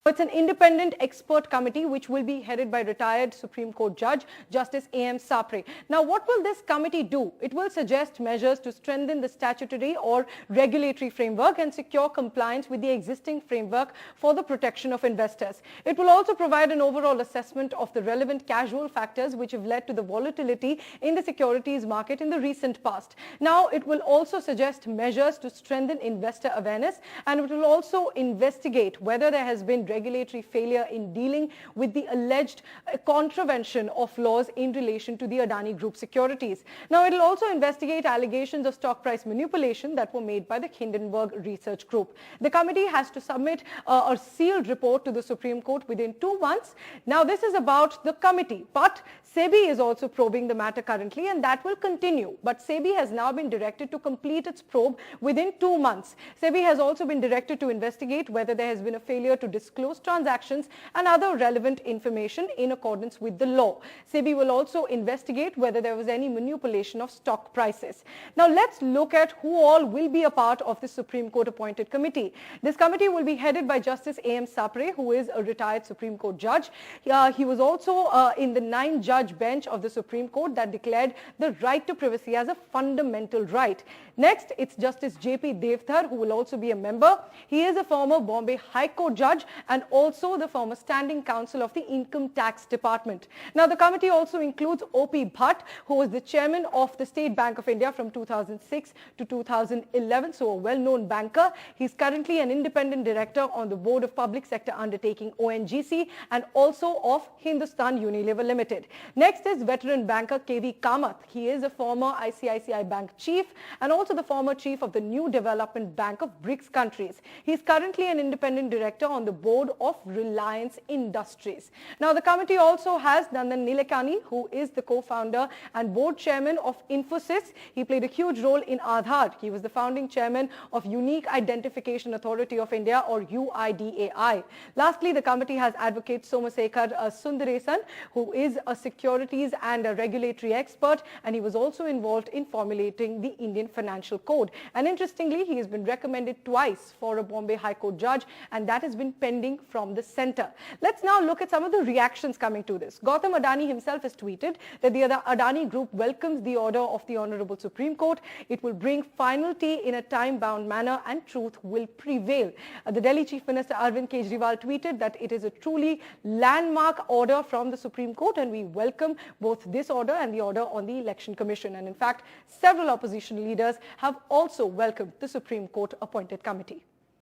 It's an independent expert committee which will be headed by retired Supreme Court Judge Justice A.M. Sapre. Now, what will this committee do? It will suggest measures to strengthen the statutory or regulatory framework and secure compliance with the existing framework for the protection of investors. It will also provide an overall assessment of the relevant causal factors which have led to the volatility in the securities market in the recent past. Now, it will also suggest measures to strengthen investor awareness, and it will also investigate whether there has been regulatory failure in dealing with the alleged contravention of laws in relation to the Adani Group securities. Now, it will also investigate allegations of stock price manipulation that were made by the Hindenburg Research Group. The committee has to submit a sealed report to the Supreme Court within 2 months. Now, this is about the committee, but SEBI is also probing the matter currently, and that will continue. But SEBI has now been directed to complete its probe within 2 months. SEBI has also been directed to investigate whether there has been a failure to disclose transactions and other relevant information in accordance with the law. SEBI will also investigate whether there was any manipulation of stock prices. Now, let's look at who all will be a part of the Supreme Court appointed committee. This committee will be headed by Justice A.M. Sapre, who is a retired Supreme Court judge. He was also in the 9-judge bench of the Supreme Court that declared the right to privacy as a fundamental right. Next, it's Justice JP Devdhar, who will also be a member. He is a former Bombay High Court judge and also the former standing counsel of the Income Tax Department. Now, the committee also includes OP Bhat, who was the chairman of the State Bank of India from 2006 to 2011, so a well-known banker. He's currently an independent director on the board of public sector undertaking ONGC and also of Hindustan Unilever Limited. Next is veteran banker KV Kamath. He is a former ICICI Bank chief and also the former chief of the New Development Bank of BRICS countries. He is currently an independent director on the board of Reliance Industries. Now, the committee also has Nandan Nilekani, who is the co-founder and board chairman of Infosys. He played a huge role in Aadhaar. He was the founding chairman of Unique Identification Authority of India, or UIDAI. Lastly, the committee has advocate Somasekhar Sunderesan, who is a securities and a regulatory expert, and he was also involved in formulating the Indian Financial Code. And interestingly, he has been recommended twice for a Bombay High Court judge, and that has been pending from the center. Let's now look at some of the reactions coming to this. Gautam Adani himself has tweeted that the Adani Group welcomes the order of the Honorable Supreme Court. It will bring finality in a time-bound manner and truth will prevail. The Delhi Chief Minister Arvind Kejriwal tweeted that it is a truly landmark order from the Supreme Court, and we welcome both this order and the order on the Election Commission. And in fact, several opposition leaders have also welcomed the Supreme Court appointed committee.